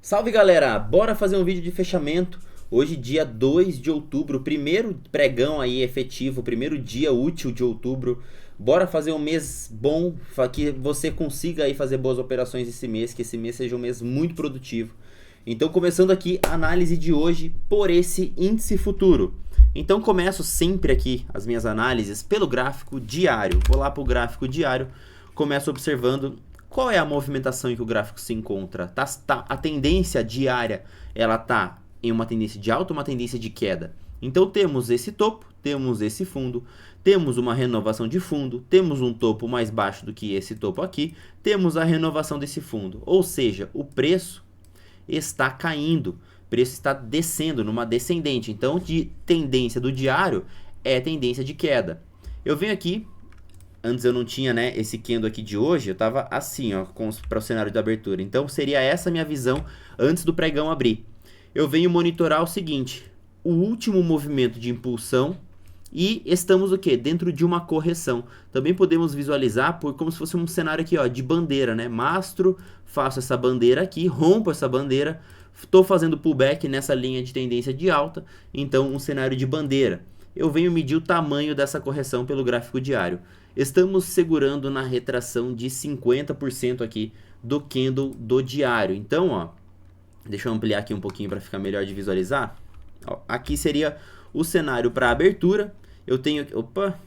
Salve galera, bora fazer um vídeo de fechamento. Hoje dia 2 de outubro, primeiro pregão aí efetivo, primeiro dia útil de outubro. Bora fazer um mês bom, que você consiga aí fazer boas operações esse mês, que esse mês seja um mês muito produtivo. Então começando aqui a análise de hoje por esse índice futuro. Então começo sempre aqui as minhas análises pelo gráfico diário. Vou lá para o gráfico diário, começo observando qual é a movimentação em que o gráfico se encontra. A tendência diária, ela está em uma tendência de alta ou uma tendência de queda. Então temos esse topo, temos esse fundo, temos uma renovação de fundo, temos um topo mais baixo do que esse topo aqui, temos a renovação desse fundo. Ou seja, o preço está caindo, o preço está descendo numa descendente. Então, de tendência do diário é tendência de queda. Eu venho aqui, antes eu não tinha, né, esse candle aqui de hoje, eu estava assim, ó, para o cenário de abertura. Então, seria essa a minha visão antes do pregão abrir. Eu venho monitorar o seguinte, o último movimento de impulsão e estamos o quê? Dentro de uma correção. Também podemos visualizar por como se fosse um cenário aqui, ó, de bandeira, né? Mastro, faço essa bandeira aqui, rompo essa bandeira, estou fazendo pullback nessa linha de tendência de alta, então um cenário de bandeira. Eu venho medir o tamanho dessa correção pelo gráfico diário. Estamos segurando na retração de 50% aqui do candle do diário. Então, ó, deixa eu ampliar aqui um pouquinho para ficar melhor de visualizar. Ó, aqui seria o cenário para abertura. Eu tenho... Opa,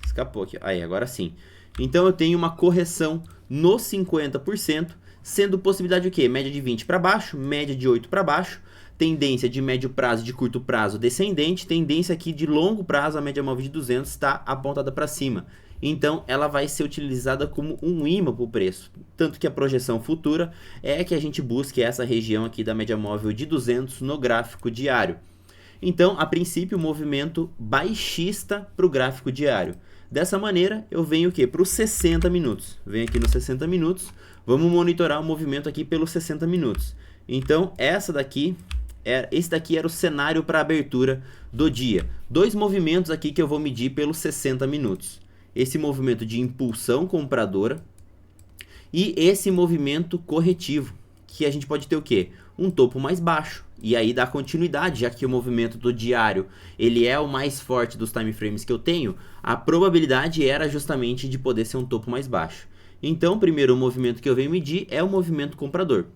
escapou aqui. Aí, agora sim. Então, eu tenho uma correção no 50%, sendo possibilidade o quê? Média de 20 para baixo, média de 8 para baixo, tendência de médio prazo e de curto prazo descendente, tendência aqui de longo prazo, a média móvel de 200 está apontada para cima. Então, ela vai ser utilizada como um imã para o preço. Tanto que a projeção futura é que a gente busque essa região aqui da média móvel de 200 no gráfico diário. Então, a princípio, o movimento baixista para o gráfico diário. Dessa maneira, eu venho o quê? Para os 60 minutos. Venho aqui nos 60 minutos, vamos monitorar o movimento aqui pelos 60 minutos. Então, esse daqui era o cenário para abertura do dia. Dois movimentos aqui que eu vou medir pelos 60 minutos. Esse movimento de impulsão compradora e esse movimento corretivo, que a gente pode ter o quê? Um topo mais baixo, e aí dá continuidade, já que o movimento do diário ele é o mais forte dos time frames que eu tenho, a probabilidade era justamente de poder ser um topo mais baixo. Então, primeiro o movimento que eu venho medir é o movimento comprador.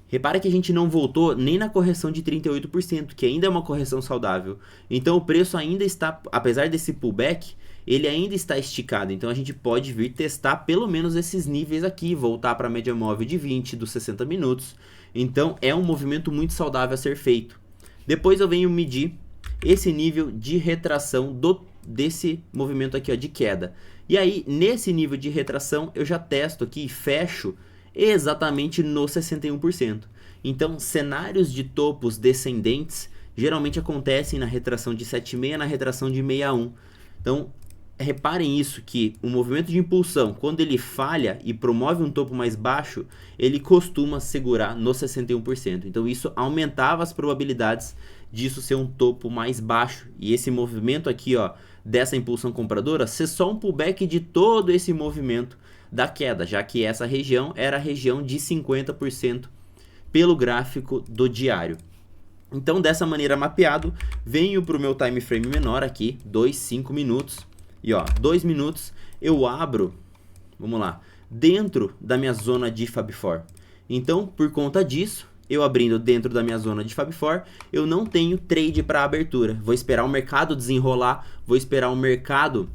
Repara que a gente não voltou nem na correção de 38%, que ainda é uma correção saudável. Então o preço ainda está, apesar desse pullback, ele ainda está esticado. Então a gente pode vir testar pelo menos esses níveis aqui, voltar para a média móvel de 20 dos 60 minutos. Então é um movimento muito saudável a ser feito. Depois eu venho medir esse nível de retração desse movimento aqui, ó, de queda. E aí nesse nível de retração eu já testo aqui e fecho exatamente no 61%. Então, cenários de topos descendentes geralmente acontecem na retração de 7,6 na retração de 61. Então, reparem isso, que o movimento de impulsão, quando ele falha e promove um topo mais baixo, ele costuma segurar no 61%. Então, isso aumentava as probabilidades disso ser um topo mais baixo. E esse movimento aqui, ó, dessa impulsão compradora, ser só um pullback de todo esse movimento da queda, já que essa região era a região de 50% pelo gráfico do diário. Então, dessa maneira mapeado, venho para o meu time frame menor aqui, 5 minutos, e ó, 2 minutos eu abro, vamos lá, dentro da minha zona de Fab 4. Então, por conta disso, eu abrindo dentro da minha zona de Fab 4, eu não tenho trade para abertura. Vou esperar o mercado desenrolar, vou esperar o mercado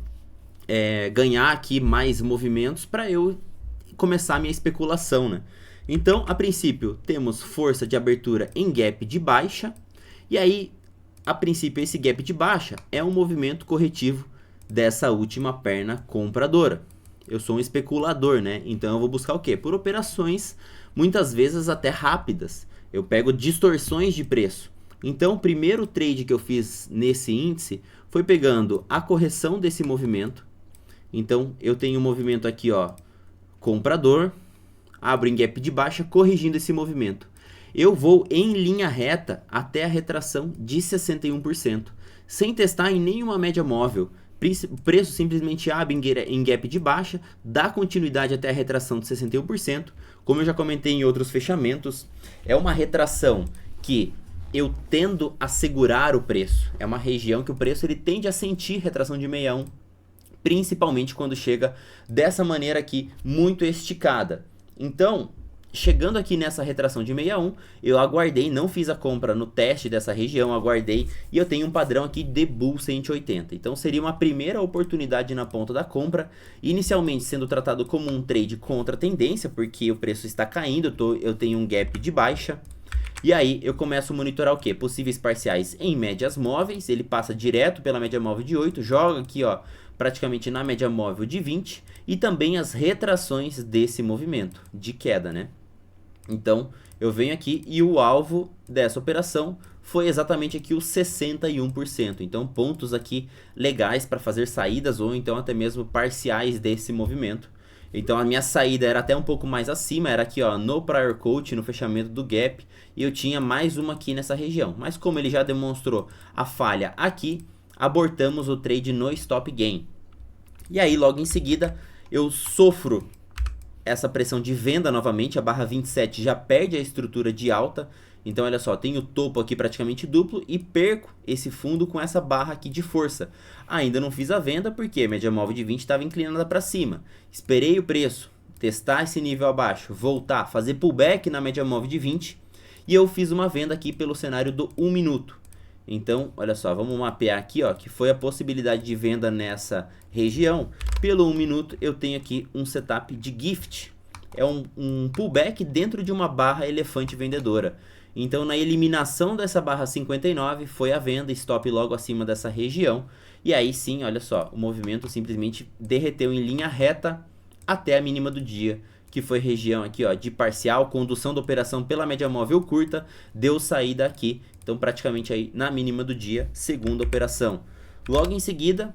ganhar aqui mais movimentos para eu começar a minha especulação, né? Então, a princípio, temos força de abertura em gap de baixa, e aí, a princípio, esse gap de baixa é um movimento corretivo dessa última perna compradora. Eu sou um especulador, né? Então, eu vou buscar o quê? Por operações, muitas vezes até rápidas. Eu pego distorções de preço. Então, o primeiro trade que eu fiz nesse índice foi pegando a correção desse movimento. Então, eu tenho um movimento aqui, ó, comprador, abro em gap de baixa, corrigindo esse movimento. Eu vou em linha reta até a retração de 61%, sem testar em nenhuma média móvel. O preço simplesmente abre em gap de baixa, dá continuidade até a retração de 61%, Como eu já comentei em outros fechamentos, é uma retração que eu tendo a segurar o preço. É uma região que o preço ele tende a sentir retração de 61, principalmente quando chega dessa maneira aqui, muito esticada. Então, chegando aqui nessa retração de 61, eu aguardei, não fiz a compra no teste dessa região, aguardei e eu tenho um padrão aqui de Bull 180. Então seria uma primeira oportunidade na ponta da compra, inicialmente sendo tratado como um trade contra a tendência, porque o preço está caindo, eu tenho um gap de baixa. E aí eu começo a monitorar o que? Possíveis parciais em médias móveis, ele passa direto pela média móvel de 8, joga aqui ó, praticamente na média móvel de 20 e também as retrações desse movimento de queda, né? Então eu venho aqui e o alvo dessa operação foi exatamente aqui os 61%. Então pontos aqui legais para fazer saídas ou então até mesmo parciais desse movimento. Então a minha saída era até um pouco mais acima, era aqui ó, no prior coach, no fechamento do gap, e eu tinha mais uma aqui nessa região. Mas como ele já demonstrou a falha aqui, abortamos o trade no stop gain. E aí logo em seguida eu sofro essa pressão de venda novamente, a barra 27 já perde a estrutura de alta. Então olha só, tem o topo aqui praticamente duplo e perco esse fundo com essa barra aqui de força. Ainda não fiz a venda porque a média móvel de 20 estava inclinada para cima. Esperei o preço testar esse nível abaixo, voltar, fazer pullback na média móvel de 20 e eu fiz uma venda aqui pelo cenário do 1 minuto. Então, olha só, vamos mapear aqui, ó, que foi a possibilidade de venda nessa região. Pelo 1 minuto eu tenho aqui um setup de gift. É um pullback dentro de uma barra elefante vendedora. Então, na eliminação dessa barra 59, foi a venda, stop logo acima dessa região. E aí sim, olha só, o movimento simplesmente derreteu em linha reta até a mínima do dia, que foi região aqui ó, de parcial, condução da operação pela média móvel curta, deu saída aqui. Então, praticamente aí na mínima do dia, segunda operação. Logo em seguida,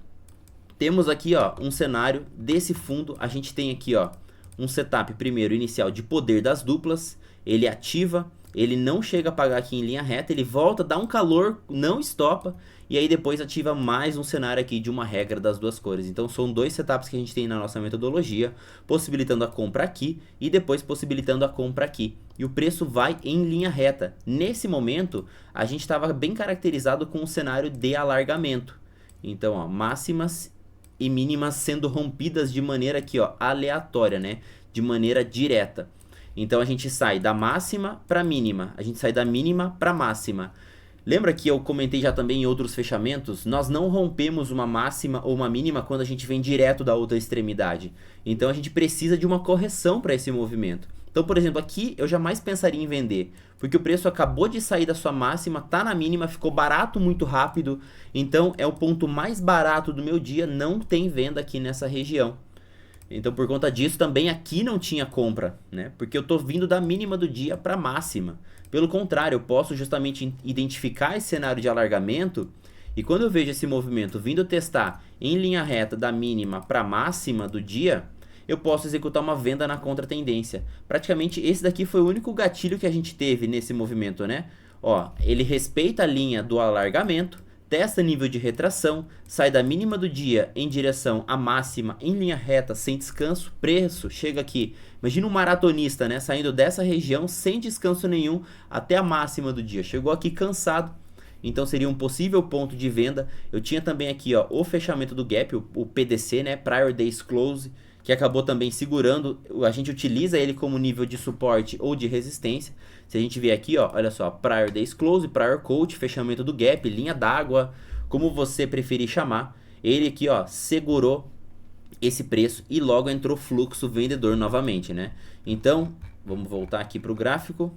temos aqui ó, um cenário desse fundo. A gente tem aqui ó, um setup primeiro inicial de poder das duplas. Ele ativa, ele não chega a pagar aqui em linha reta, ele volta, dá um calor, não estopa. E aí depois ativa mais um cenário aqui de uma regra das duas cores. Então são dois setups que a gente tem na nossa metodologia, possibilitando a compra aqui e depois possibilitando a compra aqui. E o preço vai em linha reta. Nesse momento, a gente estava bem caracterizado com um cenário de alargamento. Então, ó, máximas e mínimas sendo rompidas de maneira aqui, ó, aleatória, né? De maneira direta. Então a gente sai da máxima para mínima, a gente sai da mínima para máxima. Lembra que eu comentei já também em outros fechamentos? Nós não rompemos uma máxima ou uma mínima quando a gente vem direto da outra extremidade. Então a gente precisa de uma correção para esse movimento. Então, por exemplo, aqui eu jamais pensaria em vender, porque o preço acabou de sair da sua máxima, tá na mínima, ficou barato muito rápido. Então é o ponto mais barato do meu dia, não tem venda aqui nessa região. Então por conta disso também aqui não tinha compra, né? Porque eu estou vindo da mínima do dia para a máxima. Pelo contrário, eu posso justamente identificar esse cenário de alargamento e quando eu vejo esse movimento vindo testar em linha reta da mínima para a máxima do dia, eu posso executar uma venda na contratendência. Praticamente esse daqui foi o único gatilho que a gente teve nesse movimento, né? Ó, ele respeita a linha do alargamento, testa nível de retração, sai da mínima do dia em direção à máxima em linha reta sem descanso, preço chega aqui, imagina um maratonista, né, saindo dessa região sem descanso nenhum até a máxima do dia, chegou aqui cansado, então seria um possível ponto de venda. Eu tinha também aqui ó, o fechamento do gap, o PDC, né, Prior Days Close, que acabou também segurando, a gente utiliza ele como nível de suporte ou de resistência. Se a gente ver aqui, ó, olha só, Prior Days Close, Prior Coach, fechamento do gap, linha d'água, como você preferir chamar, ele aqui, ó, segurou esse preço e logo entrou fluxo vendedor novamente, né? Então, vamos voltar aqui para o gráfico.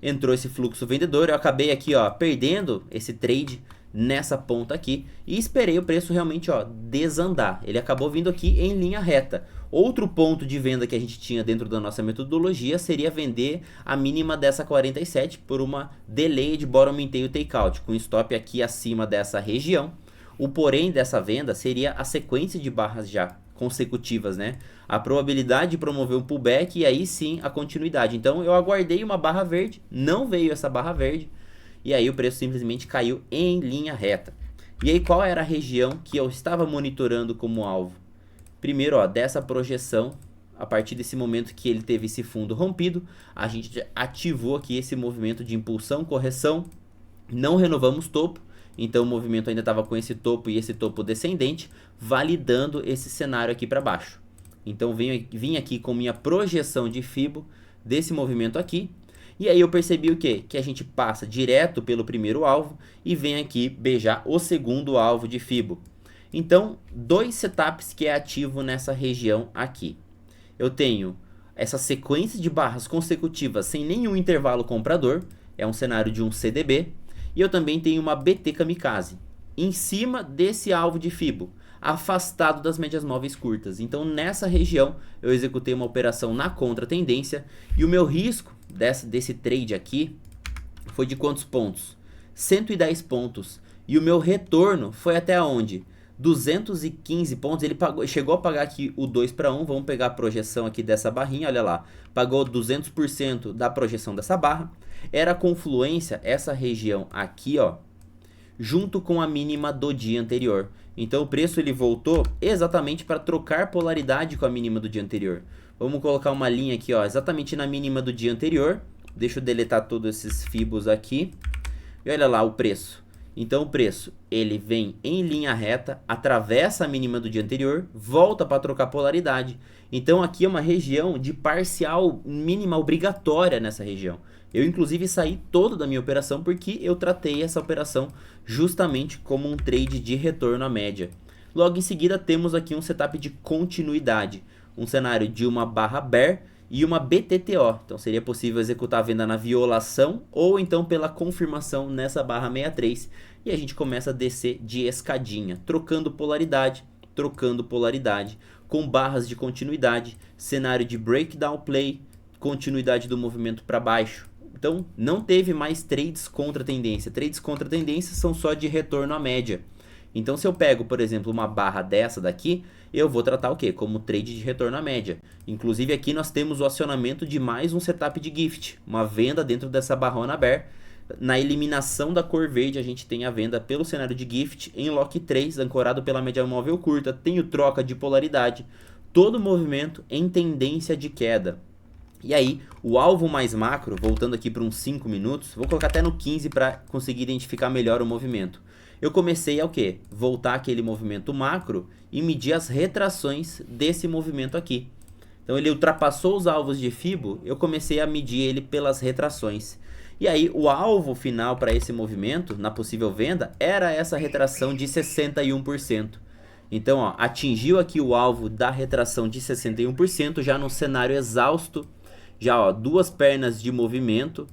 Entrou esse fluxo vendedor, eu acabei aqui, ó, perdendo esse trade nessa ponta aqui e esperei o preço realmente ó, desandar. Ele acabou vindo aqui em linha reta. Outro ponto de venda que a gente tinha dentro da nossa metodologia seria vender a mínima dessa 47 por uma delay de bottom in tail takeout, com stop aqui acima dessa região. O porém dessa venda seria a sequência de barras já consecutivas, né? A probabilidade de promover um pullback e aí sim a continuidade. Então eu aguardei uma barra verde, não veio essa barra verde, e aí o preço simplesmente caiu em linha reta. E aí qual era a região que eu estava monitorando como alvo? Primeiro, ó, dessa projeção a partir desse momento que ele teve esse fundo rompido, a gente ativou aqui esse movimento de impulsão, correção, não renovamos topo, então o movimento ainda estava com esse topo e esse topo descendente, validando esse cenário aqui para baixo. Então vim aqui com minha projeção de Fibo desse movimento aqui, e aí eu percebi o quê? Que a gente passa direto pelo primeiro alvo e vem aqui beijar o segundo alvo de Fibo. Então, 2 setups que é ativo nessa região aqui. Eu tenho essa sequência de barras consecutivas sem nenhum intervalo comprador, é um cenário de um CDB, e eu também tenho uma BT Kamikaze, em cima desse alvo de Fibo, afastado das médias móveis curtas. Então, nessa região, eu executei uma operação na contra-tendência, e o meu risco desse trade aqui foi de quantos pontos? 110 pontos. E o meu retorno foi até onde? 215 pontos. Ele chegou a pagar aqui o 2 para 1. Vamos pegar a projeção aqui dessa barrinha, olha lá. Pagou 200% da projeção dessa barra. Era a confluência, essa região aqui, ó, junto com a mínima do dia anterior. Então o preço ele voltou exatamente para trocar polaridade com a mínima do dia anterior. Vamos colocar uma linha aqui, ó, exatamente na mínima do dia anterior. Deixa eu deletar todos esses fibos aqui. E olha lá o preço. Então o preço ele vem em linha reta, atravessa a mínima do dia anterior, volta para trocar polaridade. Então aqui é uma região de parcial mínima obrigatória nessa região. Eu inclusive saí todo da minha operação porque eu tratei essa operação justamente como um trade de retorno à média. Logo em seguida temos aqui um setup de continuidade, um cenário de uma barra bear e uma BTTO. Então seria possível executar a venda na violação ou então pela confirmação nessa barra 63. E a gente começa a descer de escadinha, trocando polaridade, com barras de continuidade, cenário de breakdown play, continuidade do movimento para baixo. Então não teve mais trades contra tendência. Trades contra tendência são só de retorno à média. Então se eu pego, por exemplo, uma barra dessa daqui, eu vou tratar o quê? Como trade de retorno à média. Inclusive aqui nós temos o acionamento de mais um setup de gift, uma venda dentro dessa barrona bear. Na eliminação da cor verde a gente tem a venda pelo cenário de gift em lock 3, ancorado pela média móvel curta. Tenho troca de polaridade, todo movimento em tendência de queda. E aí, o alvo mais macro, voltando aqui para uns 5 minutos, vou colocar até no 15 para conseguir identificar melhor o movimento. Eu comecei a o quê? Voltar aquele movimento macro e medir as retrações desse movimento aqui. Então ele ultrapassou os alvos de Fibo, eu comecei a medir ele pelas retrações. E aí o alvo final para esse movimento, na possível venda, era essa retração de 61%. Então ó, atingiu aqui o alvo da retração de 61%, já no cenário exausto, já ó, 2 pernas de movimento.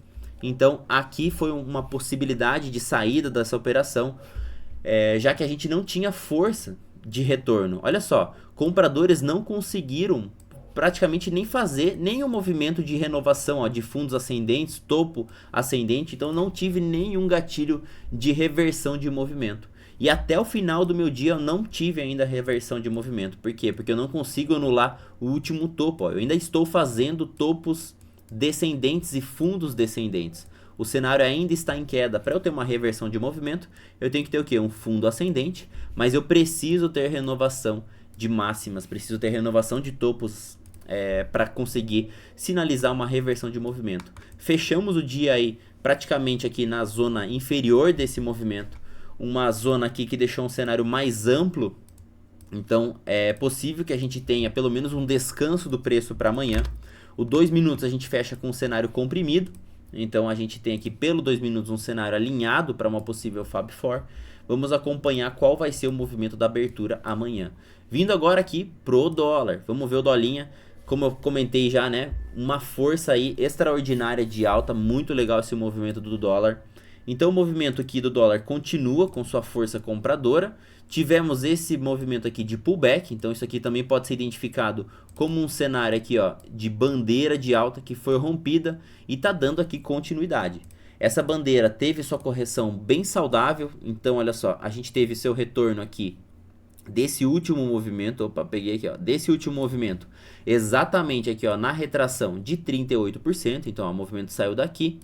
Então aqui foi uma possibilidade de saída dessa operação, já que a gente não tinha força de retorno. Olha só, compradores não conseguiram praticamente nem fazer nenhum movimento de renovação, ó, de fundos ascendentes, topo ascendente. Então não tive nenhum gatilho de reversão de movimento. E até o final do meu dia eu não tive ainda reversão de movimento. Por quê? Porque eu não consigo anular o último topo. Ó. Eu ainda estou fazendo topos descendentes e fundos descendentes. O cenário ainda está em queda. Para eu ter uma reversão de movimento, eu tenho que ter o quê? Um fundo ascendente, mas eu preciso ter renovação de máximas, preciso ter renovação de topos para conseguir sinalizar uma reversão de movimento. Fechamos o dia aí praticamente aqui na zona inferior desse movimento, uma zona aqui que deixou um cenário mais amplo. Então é possível que a gente tenha pelo menos um descanso do preço para amanhã. O 2 minutos a gente fecha com um cenário comprimido. Então a gente tem aqui pelo 2 minutos um cenário alinhado para uma possível Fab 4. Vamos acompanhar qual vai ser o movimento da abertura amanhã. Vindo agora aqui pro dólar. Vamos ver o dolinha. Como eu comentei já, né? Uma força aí extraordinária de alta. Muito legal esse movimento do dólar. Então o movimento aqui do dólar continua com sua força compradora. Tivemos esse movimento aqui de pullback, então isso aqui também pode ser identificado como um cenário aqui, ó, de bandeira de alta que foi rompida e tá dando aqui continuidade. Essa bandeira teve sua correção bem saudável, então olha só, a gente teve seu retorno aqui desse último movimento, opa, peguei aqui, ó, desse último movimento, exatamente aqui, ó, na retração de 38%, então ó, o movimento saiu daqui.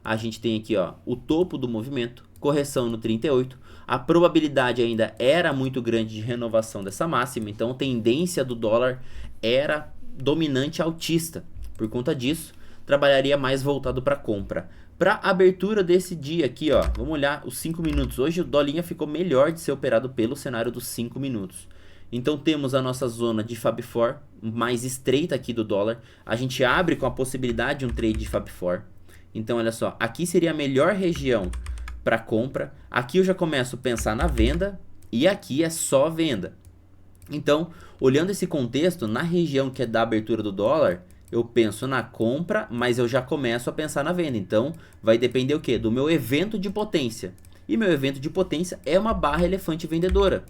A gente tem aqui, ó, o topo do movimento, correção no 38. A probabilidade ainda era muito grande de renovação dessa máxima, então a tendência do dólar era dominante altista. Por conta disso, trabalharia mais voltado para compra. Para abertura desse dia aqui, ó, vamos olhar os 5 minutos. Hoje o dolinha ficou melhor de ser operado pelo cenário dos 5 minutos. Então temos a nossa zona de Fab 4 mais estreita aqui do dólar. A gente abre com a possibilidade de um trade de Fab 4. Então olha só, aqui seria a melhor região para compra. Aqui eu já começo a pensar na venda e aqui é só venda. Então, olhando esse contexto, na região que é da abertura do dólar, eu penso na compra, mas eu já começo a pensar na venda. Então, vai depender o quê? Do meu evento de potência. E meu evento de potência é uma barra elefante vendedora.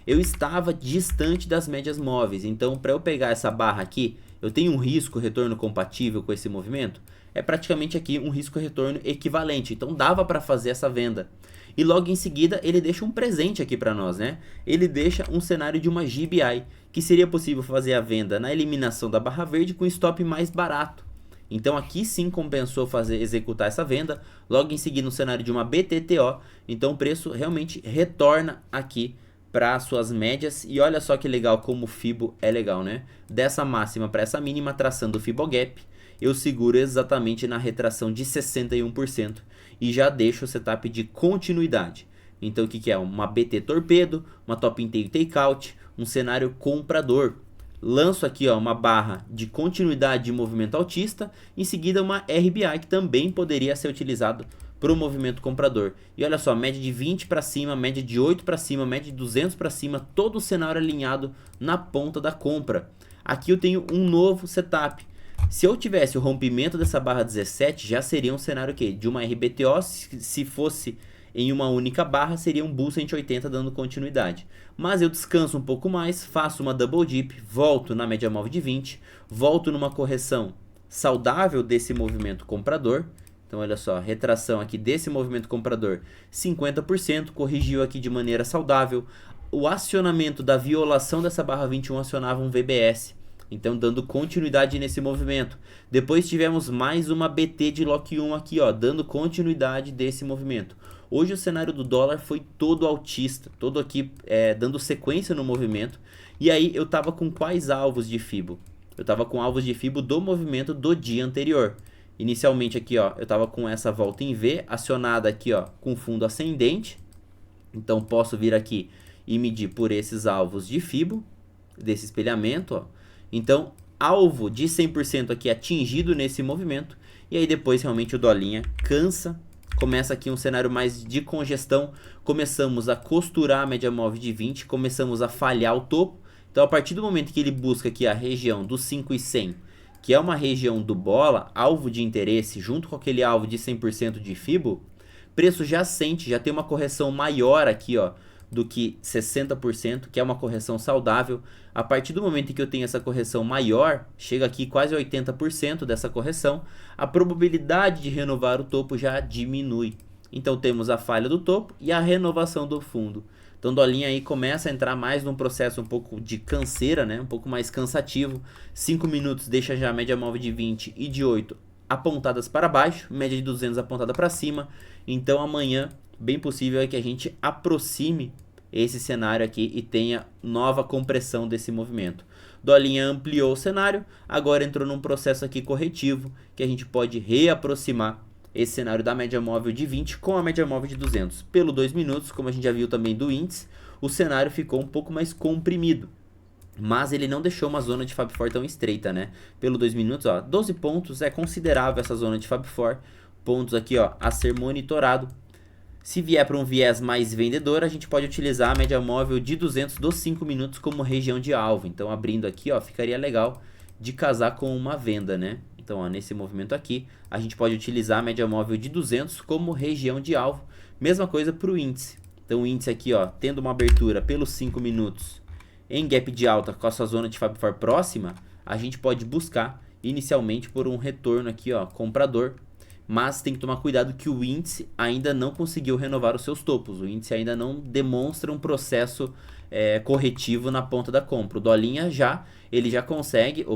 Eu estava distante das médias móveis, então para eu pegar essa barra aqui, eu tenho um risco retorno compatível com esse movimento? É praticamente aqui um risco retorno equivalente, então dava para fazer essa venda. E logo em seguida ele deixa um presente aqui para nós, né? Ele deixa um cenário de uma GBI, que seria possível fazer a venda na eliminação da barra verde com stop mais barato. Então aqui sim compensou executar essa venda, logo em seguida no cenário de uma BTTO, então o preço realmente retorna aqui para suas médias. E olha só que legal como o Fibo é legal, né? Dessa máxima para essa mínima, traçando o Fibogap, eu seguro exatamente na retração de 61% e já deixo o setup de continuidade. Então o que é? Uma BT torpedo, uma top inteiro takeout, um cenário comprador. Lanço aqui ó, uma barra de continuidade de movimento altista, em seguida uma RBI que também poderia ser utilizado para o movimento comprador. E olha só, média de 20 para cima, média de 8 para cima, média de 200 para cima, todo o cenário alinhado na ponta da compra. Aqui eu tenho um novo setup. Se eu tivesse o rompimento dessa barra 17, já seria um cenário que de uma RBTO, se fosse em uma única barra, seria um Bull 180 dando continuidade. Mas eu descanso um pouco mais, faço uma double dip, volto na média móvel de 20, volto numa correção saudável desse movimento comprador. Então olha só, retração aqui desse movimento comprador 50%, corrigiu aqui de maneira saudável. O acionamento da violação dessa barra 21 acionava um VBS, então dando continuidade nesse movimento. Depois tivemos mais uma BT de Lock 1 aqui, ó, dando continuidade desse movimento. Hoje o cenário do dólar foi todo altista, todo aqui dando sequência no movimento. E aí eu tava com quais alvos de Fibo? Eu tava com alvos de Fibo do movimento do dia anterior. Inicialmente aqui, ó, eu estava com essa volta em V, acionada aqui, ó, com fundo ascendente. Então posso vir aqui e medir por esses alvos de Fibo, desse espelhamento, ó. Então, alvo de 100% aqui atingido nesse movimento. E aí depois realmente o dolinha cansa. Começa aqui um cenário mais de congestão. Começamos a costurar a média móvel de 20. Começamos a falhar o topo. Então a partir do momento que ele busca aqui a região dos 5.100, que é uma região do bola, alvo de interesse, junto com aquele alvo de 100% de Fibo, preço já sente, já tem uma correção maior aqui, ó, do que 60%, que é uma correção saudável. A partir do momento em que eu tenho essa correção maior, chega aqui quase 80% dessa correção, a probabilidade de renovar o topo já diminui. Então temos a falha do topo e a renovação do fundo. Então o dolinha aí começa a entrar mais num processo um pouco de canseira, né? Um pouco mais cansativo. 5 minutos deixa já a média móvel de 20 e de 8 apontadas para baixo, média de 200 apontada para cima. Então amanhã, bem possível é que a gente aproxime esse cenário aqui e tenha nova compressão desse movimento. Dolinha ampliou o cenário, agora entrou num processo aqui corretivo, que a gente pode reaproximar esse cenário da média móvel de 20 com a média móvel de 200. Pelo 2 minutos, como a gente já viu também do índice, o cenário ficou um pouco mais comprimido. Mas ele não deixou uma zona de Fab 4 tão estreita, né? Pelo 2 minutos, ó, 12 pontos, é considerável essa zona de Fab 4. Pontos aqui, ó, a ser monitorado. Se vier para um viés mais vendedor, a gente pode utilizar a média móvel de 200 dos 5 minutos como região de alvo. Então, abrindo aqui, ó, ficaria legal de casar com uma venda, né? Então, ó, nesse movimento aqui, a gente pode utilizar a média móvel de 200 como região de alvo. Mesma coisa para o índice. Então, o índice aqui, ó, tendo uma abertura pelos 5 minutos em gap de alta com a sua zona de Fab 4 próxima, a gente pode buscar inicialmente por um retorno aqui, ó, comprador. Mas tem que tomar cuidado que o índice ainda não conseguiu renovar os seus topos. O índice ainda não demonstra um processo corretivo na ponta da compra. O dolinha ele já consegue,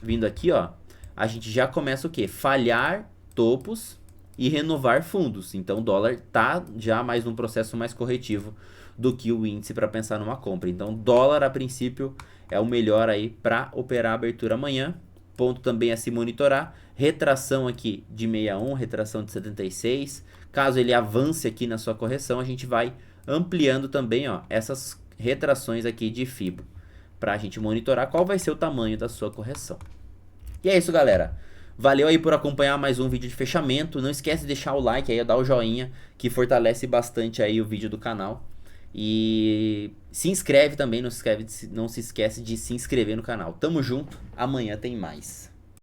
vindo aqui, ó, a gente já começa o quê? Falhar topos e renovar fundos. Então o dólar tá já mais num processo mais corretivo do que o índice para pensar numa compra. Então dólar a princípio é o melhor aí para operar a abertura amanhã. Ponto também a se monitorar, retração aqui de 61, retração de 76. Caso ele avance aqui na sua correção, a gente vai ampliando também, ó, essas retrações aqui de Fibo, para a gente monitorar qual vai ser o tamanho da sua correção. E é isso, galera. Valeu aí por acompanhar mais um vídeo de fechamento. Não esquece de deixar o like aí, dar o joinha, que fortalece bastante aí o vídeo do canal. E se inscreve também, não se esquece de se inscrever no canal. Tamo junto, amanhã tem mais.